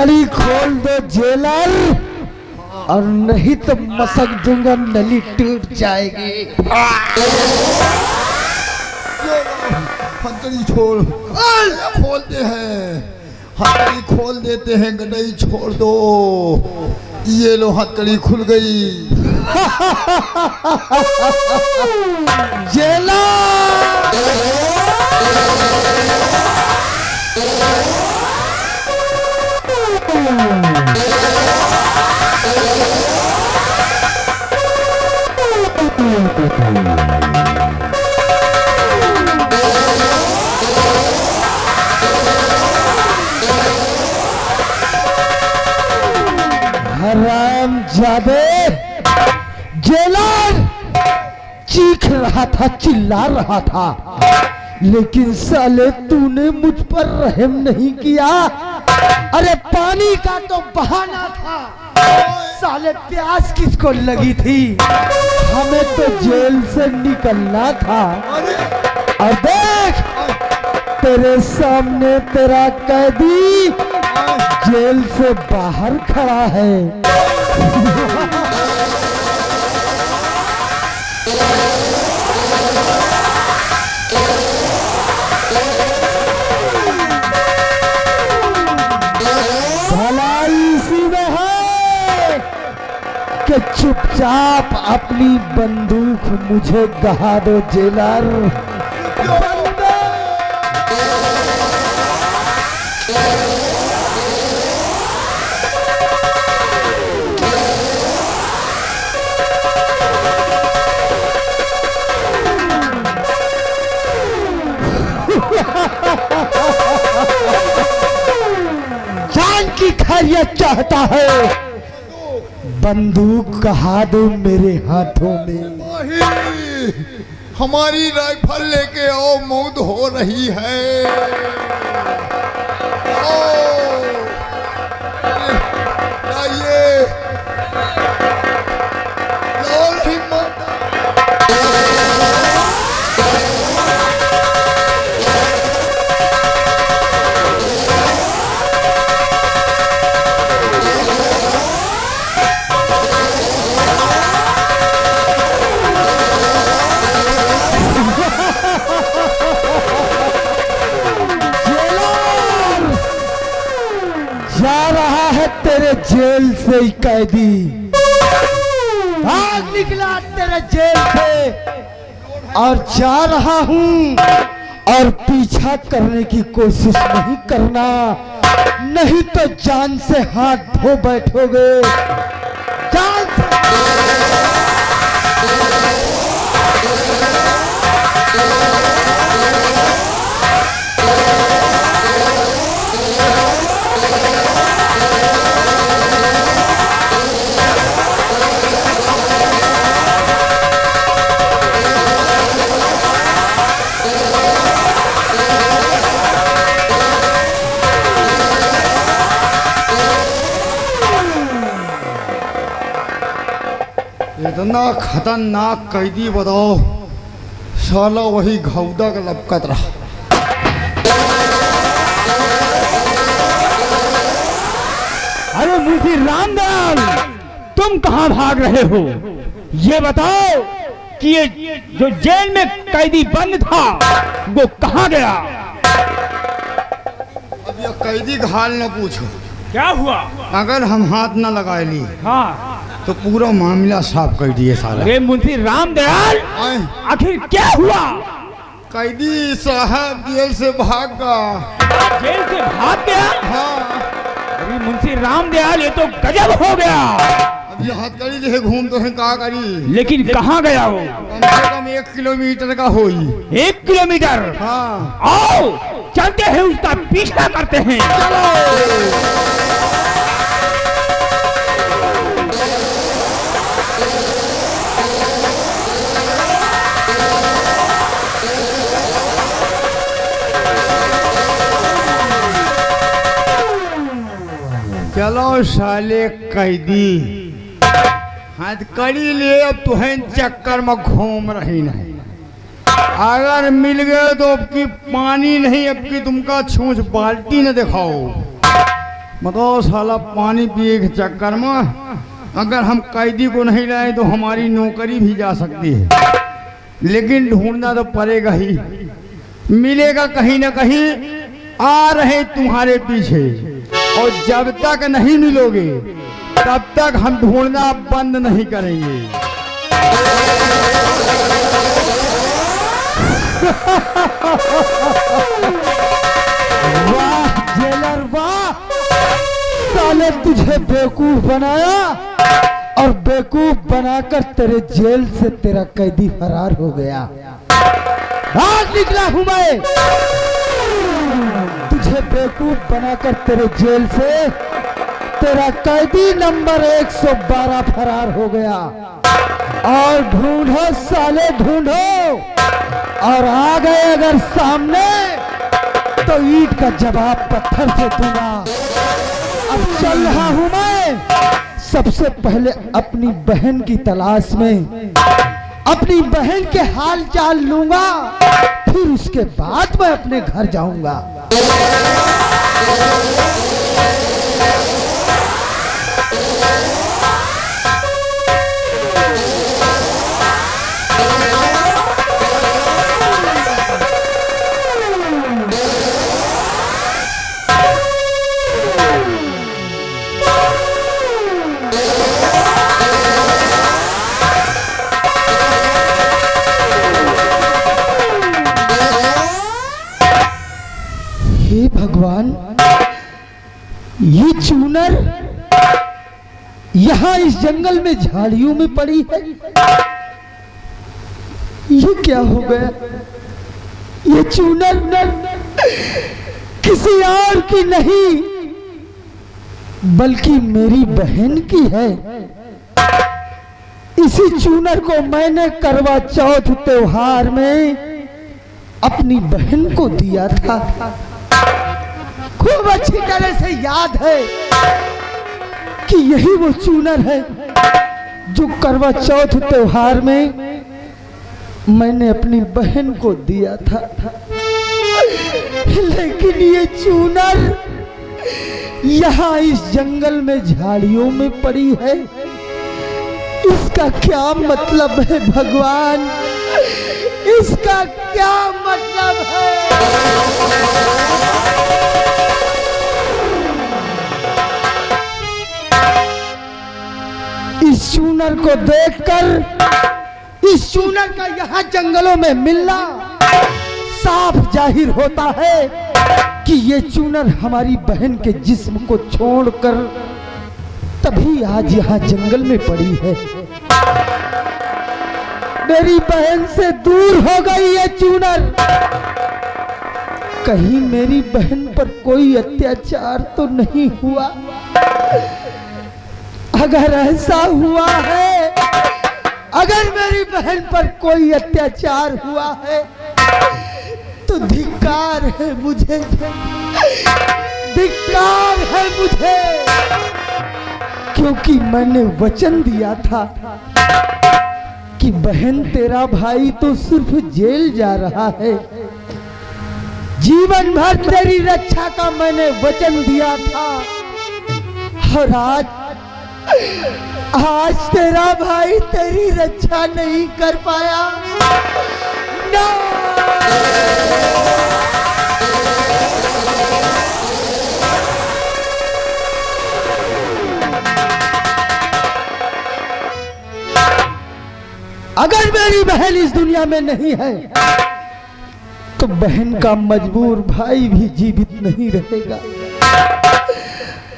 हथकड़ी खोल दो जेलर, और नहीं तो मसक दूंगा, नली टूट जाएगी। हथकड़ी छोड़, खोलते हैं, हथकड़ी खोल देते हैं, गडई छोड़ दो। ये लो हथकड़ी खुल गई। जेलर हरामजादे, जेलर चीख रहा था, चिल्ला रहा था, लेकिन साले तूने मुझ पर रहम नहीं किया। अरे पानी का तो बहाना था, साले प्यास किसको लगी थी? हमें तो जेल से निकलना था। और देख, तेरे सामने तेरा कैदी जेल से बाहर खड़ा है। भलाई इसी में है कि चुपचाप अपनी बंदूक मुझे गहा दो जेलर। जान की खैरियत चाहता है, बंदूक कहा दो मेरे हाथों में। हमारी राइफल लेके आओ, मौत हो रही है। जा रहा है तेरे जेल से ही कैदी, भाग निकला तेरे जेल से, और जा रहा हूं, और पीछा करने की कोशिश नहीं करना, नहीं तो जान से हाथ धो बैठोगे। जान से इतना खतरनाक कैदी बताओ, साला वही घौदा का लपकत रहा। अरे मुंशी रामदयाल, तुम कहाँ भाग रहे हो? ये बताओ कि ये जो जेल में कैदी बंद था वो कहाँ गया? अब ये कैदी का हाल न पूछो। क्या हुआ? अगर हम हाथ न लगाए ली हाँ तो पूरा मामला साफ कर दिए सारा। अरे मुंशी रामदयाल, आखिर क्या हुआ? कैदी साहब जेल से भाग गया। जेल से भाग गया? हाँ। अरे मुंशी रामदयाल, ये तो गजब हो गया। अब ये हथकड़ी जो है घूम तो है का करी, लेकिन कहाँ गया वो? कम से कम 1 किलोमीटर का होई। 1 किलोमीटर? हाँ। आओ चलते हैं, उसका पीछा करते हैं। चलो। चलो साले कैदी, हथकड़ी ले अब तुहें चक्कर में घूम रही नहीं। अगर मिल गए तो अब की पानी नहीं, अब की तुमका छूछ बाल्टी न दिखाओ। बताओ साला, पानी पिए के चक्कर में अगर हम कैदी को नहीं लाए तो हमारी नौकरी भी जा सकती है, लेकिन ढूंढना तो पड़ेगा ही, मिलेगा कहीं ना कहीं। आ रहे तुम्हारे पीछे, और जब तक नहीं मिलोगे तब तक हम ढूंढना बंद नहीं करेंगे। वाह जेलर वाह, साले तुझे बेवकूफ बनाया और बेवकूफ बनाकर तेरे जेल से तेरा कैदी फरार हो गया। आज निकला हूं मैं, तुझे बेवकूफ बनाकर तेरे जेल से तेरा कैदी नंबर 112 फरार हो गया। और ढूंढो साले ढूंढो, और आ गए अगर सामने तो ईंट का जवाब पत्थर से दूंगा। अब चल रहा हूं मैं, सबसे पहले अपनी बहन की तलाश में अपनी बहन के हाल चाल लूंगा, फिर उसके बाद मैं अपने घर जाऊंगा। हे भगवान, ये चूनर यहाँ इस जंगल में झाड़ियों में पड़ी है, ये क्या हो गया? ये चूनर किसी और की नहीं बल्कि मेरी बहन की है। इसी चूनर को मैंने करवा चौथ त्योहार में अपनी बहन को दिया था। खूब अच्छी तरह से याद है कि यही वो चूनर है जो करवा चौथ त्योहार में मैंने अपनी बहन को दिया था। लेकिन ये चूनर यहाँ इस जंगल में झाड़ियों में पड़ी है, इसका क्या मतलब है भगवान? इसका क्या मतलब है? इस चूनर को देखकर, इस चूनर का यहाँ जंगलों में मिलना साफ जाहिर होता है कि ये चूनर हमारी बहन के जिस्म को छोड़कर तभी आज यहाँ जंगल में पड़ी है। मेरी बहन से दूर हो गई ये चूनर। कहीं मेरी बहन पर कोई अत्याचार तो नहीं हुआ? अगर ऐसा हुआ है, अगर मेरी बहन पर कोई अत्याचार हुआ है तो धिक्कार है मुझे, धिक्कार है मुझे, क्योंकि मैंने वचन दिया था कि बहन तेरा भाई तो सिर्फ जेल जा रहा है, जीवन भर तेरी रक्षा का मैंने वचन दिया था। और आज तेरा भाई तेरी रक्षा नहीं कर पाया ना। अगर मेरी बहन इस दुनिया में नहीं है तो बहन का मजबूर भाई भी जीवित नहीं रहेगा।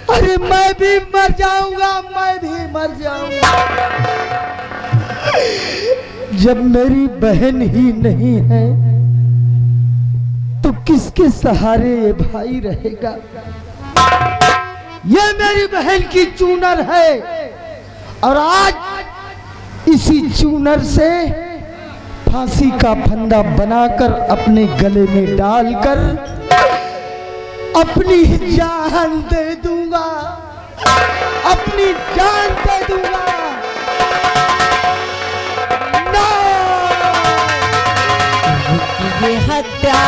अरे मैं भी मर जाऊंगा, मैं भी मर जाऊंगा। जब मेरी बहन ही नहीं है तो किसके सहारे ये भाई रहेगा? ये मेरी बहन की चूनर है और आज इसी चूनर से फांसी का फंदा बनाकर अपने गले में डालकर अपनी जान दे दूंगा, अपनी जान दे दूंगा। ये हत्या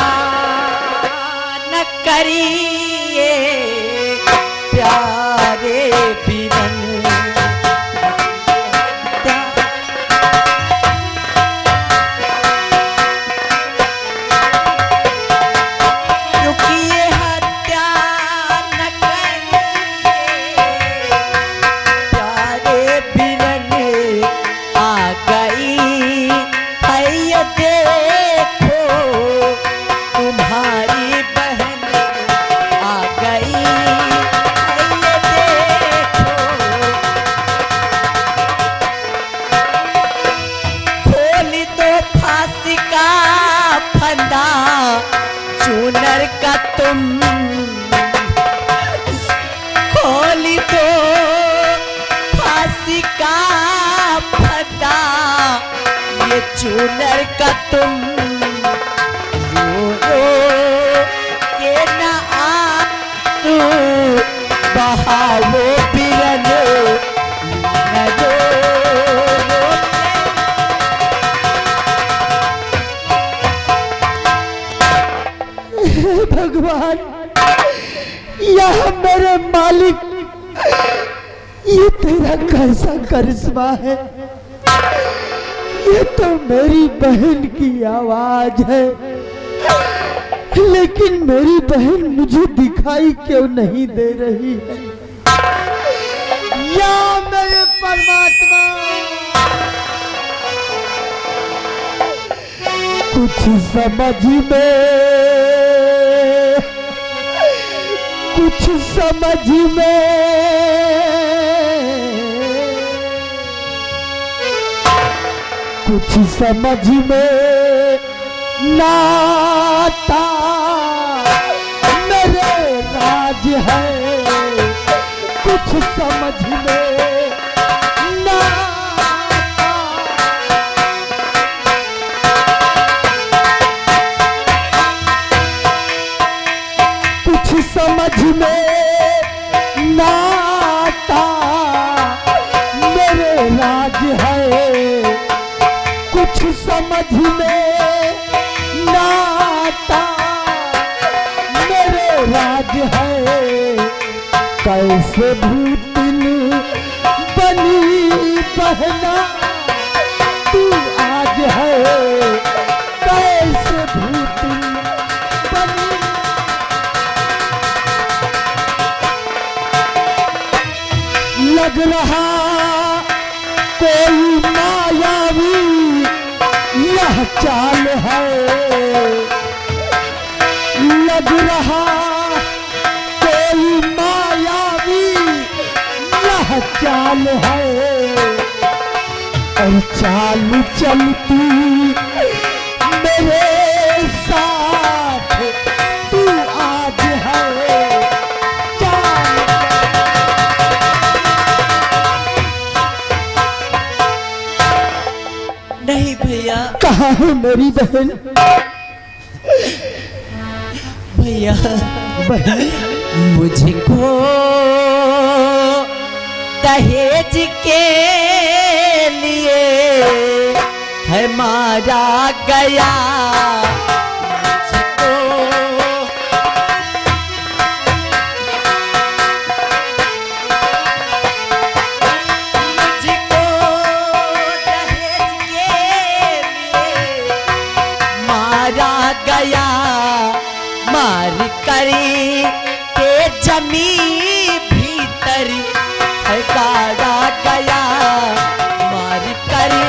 न करिए, प्यारे बिरन रुकिए हत्या न करिए प्यारे बिरन आ गई है ये देखो तुम्हारी बहन आ गई है ये देखो खोल दो फांसी का फंदा चूनर का तुम खोल दो फांसी का फंदा ये चूनर का तुम रो रो के न आ तू बहावो बिरन न रो रो हे भगवान, यह मेरे मालिक, ये तेरा कैसा करिश्मा है। ये तो मेरी बहन की आवाज है, लेकिन मेरी बहन मुझे दिखाई क्यों नहीं दे रही है। या मेरे परमात्मा, कुछ समझ में कुछ समझ में नाता मेरे राज है, कुछ समझ में नाता कुछ समझ में नाता मेरे राज है, कुछ समझ में नाता मेरे राज है। कैसे भूतिन बनी बहना तू आज है, कैसे भूतिन बनी। लग रहा कोई मायावी यह चाल है, लग रहा कोई मायावी यह चाल है। और चाल चलती मेरे साथ तू आज है, चाल नहीं भैया, कहाँ है मेरी बहन? भैया बहन मुझको दहेज के लिए है मारा गया, मुझको दहेज के लिए मारा गया, मार करी के जमी भीतर है गाड़ा गया, मार करी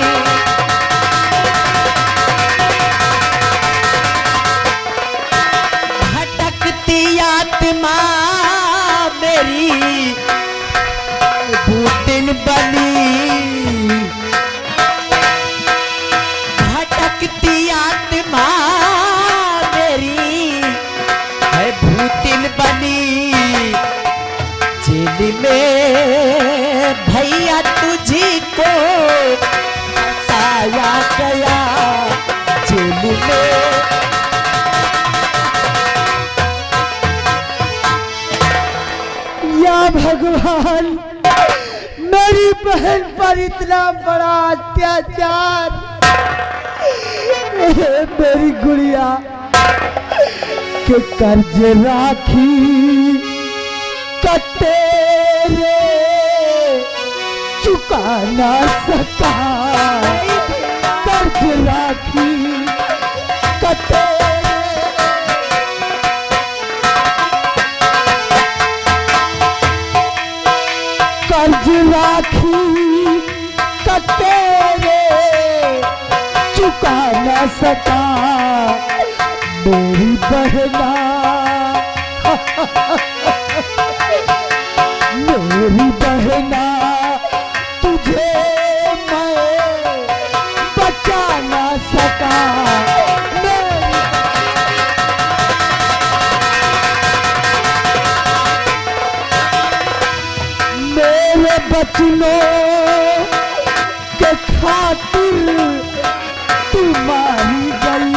भटकती आत्मा मेरी भूतिन बनी, भटकती आत्मा मेरी है भूतिन बनी। जेल में भैया तुझी को फंसाया गया, जेल में या भगवान, मेरी बहन पर इतना बड़ा अत्याचार। मेरी गुड़िया के कर्ज राखी कटे तेरे चुका ना सका, कर्ज राखी कटे कर्ज राखी कटे रे चुका ना सका मेरी बहना मेरी बहना तुझे मैं बचा ना सका मेरे बचनों के खातिर तू मारी गई,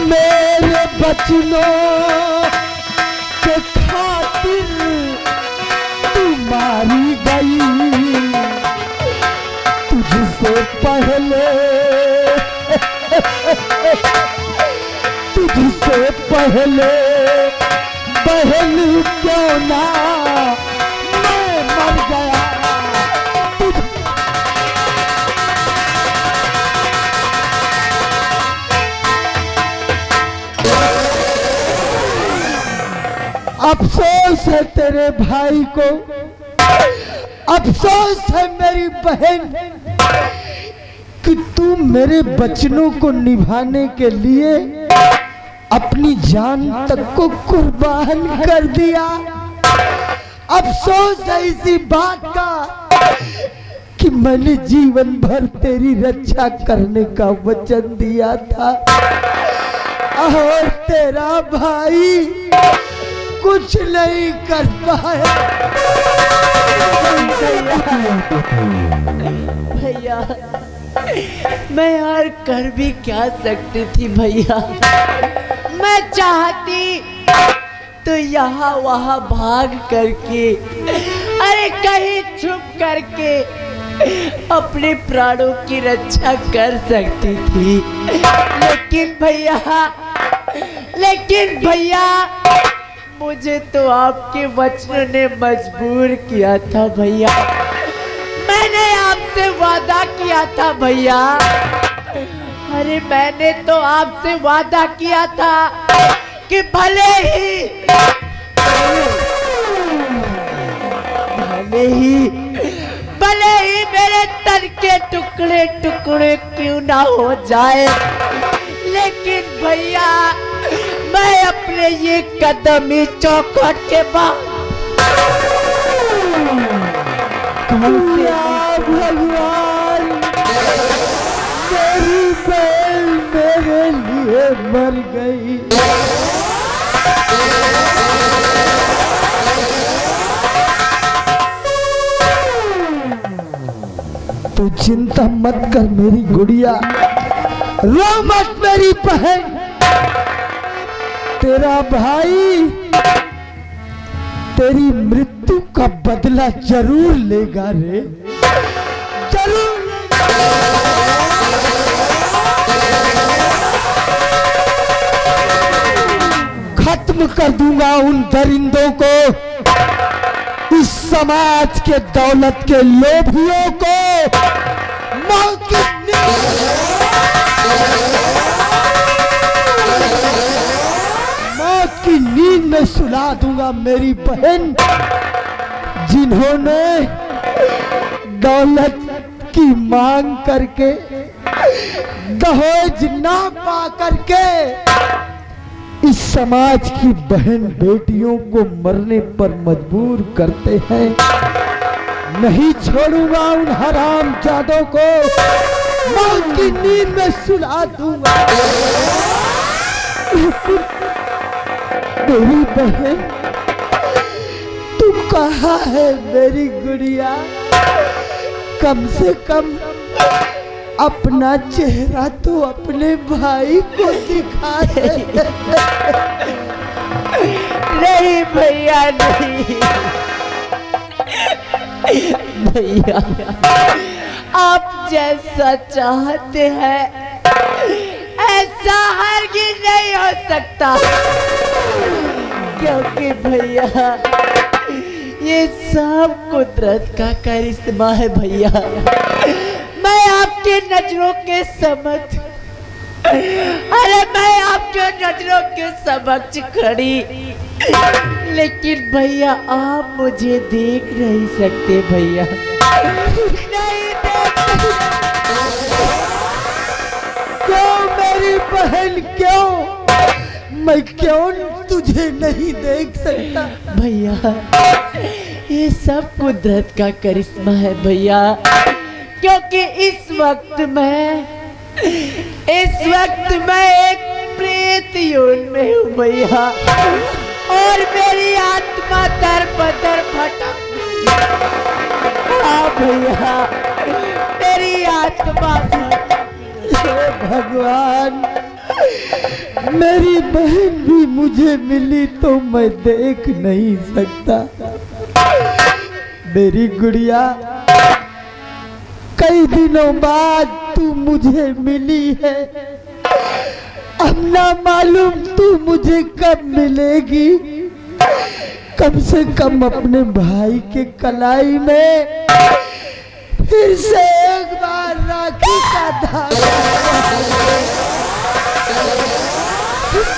मेरे बचनों के खातिर तू मारी गई। तुझसे पहले तुझसे पहले बहन क्यों ना मैं मर गया। अफसोस है तेरे भाई को, अफसोस है मेरी बहन कि तू मेरे बचनों को निभाने के लिए अपनी जान तक को कुर्बान कर दिया। अफसोस है इसी बात का कि मैंने जीवन भर तेरी रक्षा करने का वचन दिया था और तेरा भाई कुछ नहीं कर पाया। भैया मैं यार कर भी क्या सकती थी भैया, मैं चाहती तो यहाँ वहाँ भाग करके, अरे कहीं छुप करके अपने प्राणों की रक्षा कर सकती थी, लेकिन भैया मुझे तो आपके वचनों ने मजबूर किया था भैया। मैंने आपसे वादा किया था भैया, अरे मैंने तो आपसे वादा किया था कि भले ही मेरे तन के टुकड़े टुकड़े क्यों ना हो जाए, लेकिन भैया मैं अपने ये कदम ही चौखट के बाद भगवान मेरी बहन मेरे लिए मर गई। तू चिंता मत कर मेरी गुड़िया, रो मत मेरी बहन, तेरा भाई तेरी मृत्यु का बदला जरूर लेगा रे, जरूर खत्म कर दूंगा उन दरिंदों को, इस समाज के दौलत के लोभियों को मौत की नींद में सुला दूंगा मेरी बहन, जिन्होंने दौलत की मांग करके दहेज ना पा करके इस समाज की बहन बेटियों को मरने पर मजबूर करते हैं। नहीं छोड़ूंगा उन हराम जादों को, मौत की नींद में सुला दूंगा। मेरी बहन तू कहाँ है मेरी गुड़िया, कम से कम अपना चेहरा तो अपने भाई को दिखा दे। नहीं भैया नहीं, भैया आप जैसा चाहते हैं ऐसा हरगिज़ नहीं हो सकता क्योंकि भैया ये सब कुदरत का करिश्मा है भैया। मैं आपके नजरों के समक्ष, अरे मैं आपके नजरों के समक्ष खड़ी, लेकिन भैया आप मुझे देख नहीं सकते भैया, नहीं देख सकते। क्यों मेरी बहन, क्यों? मैं क्यों तुझे नहीं देख सकता? भैया ये सब कुदरत का करिश्मा है भैया, क्योंकि इस वक्त मैं एक प्रेत योन में हूँ भैया, और मेरी आत्मा दर बदर भटक। हाँ भैया मेरी आत्मा। हे भगवान, मेरी बहन भी मुझे मिली तो मैं देख नहीं सकता। मेरी गुड़िया, कई दिनों बाद तू मुझे मिली है। अब ना मालूम तू मुझे कब मिलेगी। कम से कम अपने भाई के कलाई में फिर से एक बार राखी का धागा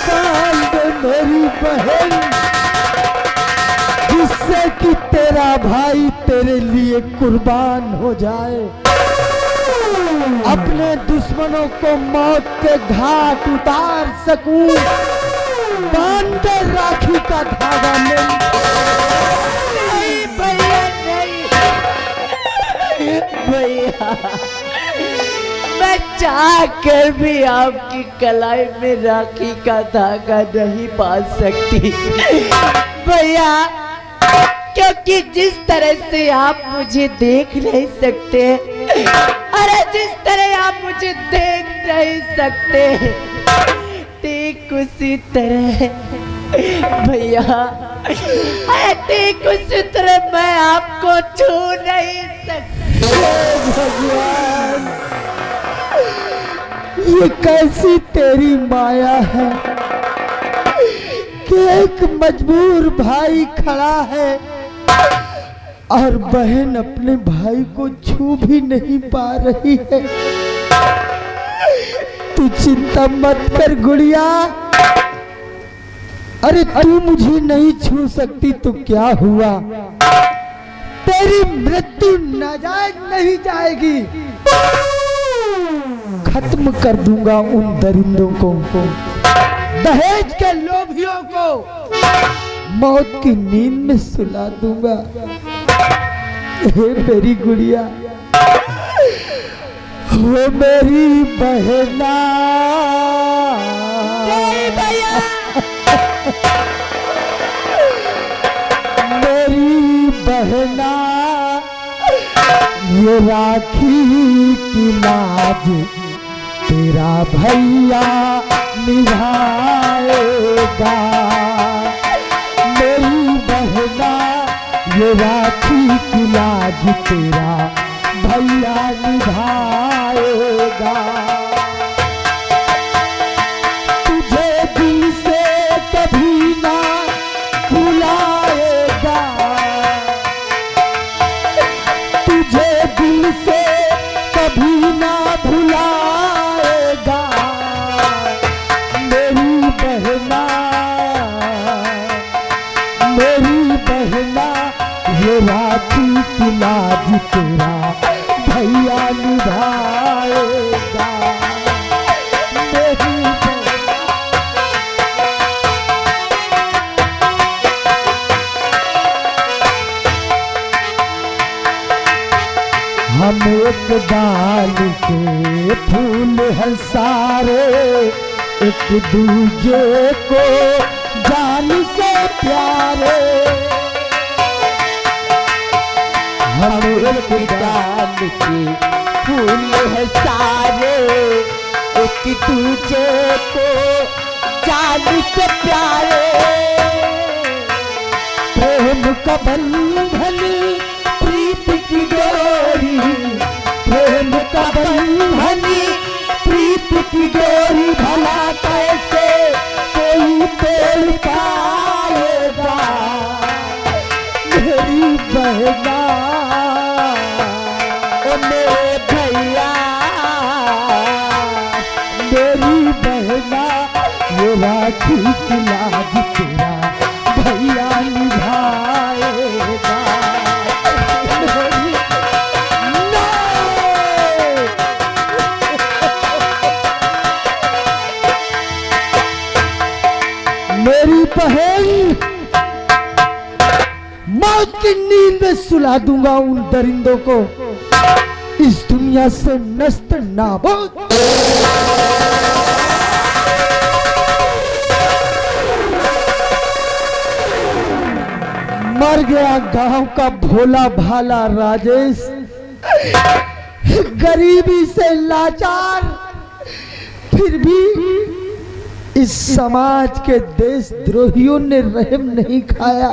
बांध दे मेरी बहन, जिससे कि तेरा भाई तेरे लिए कुर्बान हो जाए, अपने दुश्मनों को मौत के घाट उतार सकूं। बांध दे राखी का धागा में। नहीं भैया नहीं भैया, मैं चाह कर भी आपकी कलाई में राखी का धागा नहीं बांध सकती भैया, क्योंकि जिस तरह से आप मुझे देख नहीं सकते, अरे जिस तरह आप मुझे देख नहीं सकते, ठीक उसी तरह भैया, अरे ठीक उसी तरह मैं आपको छू नहीं सकती। भगवान, ये कैसी तेरी माया है कि एक मजबूर भाई खड़ा है और बहन अपने भाई को छू भी नहीं पा रही है। तू चिंता मत कर गुड़िया, अरे तू मुझे नहीं छू सकती तो क्या हुआ, तेरी मृत्यु नाजायज नहीं जाएगी। खत्म कर दूंगा उन दरिंदों को, दहेज के लोभियों को मौत की नींद में सुला दूंगा। हे मेरी गुड़िया, वो मेरी बहना, मेरी बहना, ये राखी की लाज तेरा भैया निभाएगा। मेरी बहना, ये राखी की लाज तेरा भैया निभाएगा। तुझे दिल से कभी ना भुलाएगा, तुझे दिल से कभी ना भुलाएगा। मेरी बहना, मेरी बहना, ये राखी की लाज तेरा भैया निभाएगा। मेरी हम एक डाल के फूल हैं सारे, एक दूजे को जान से प्यारे। हम एक डाल के फूल हैं सारे, एक दूजे को जान से प्यारे। प्रेम का बंधन प्रीत की डोरी, प्रेम का बंधन प्रीत की डोरी, भला कैसे कोई तोड़ पाए। ये राखी की लाज तेरा भैया निभाएगा। मेरी बहन, मौत की नींद में सुला दूंगा उन दरिंदों को, इस दुनिया से नस्त नाबूद। मर गया गांव का भोला भाला राजेश, गरीबी से लाचार, फिर भी इस समाज के देशद्रोहियों ने रहम नहीं खाया।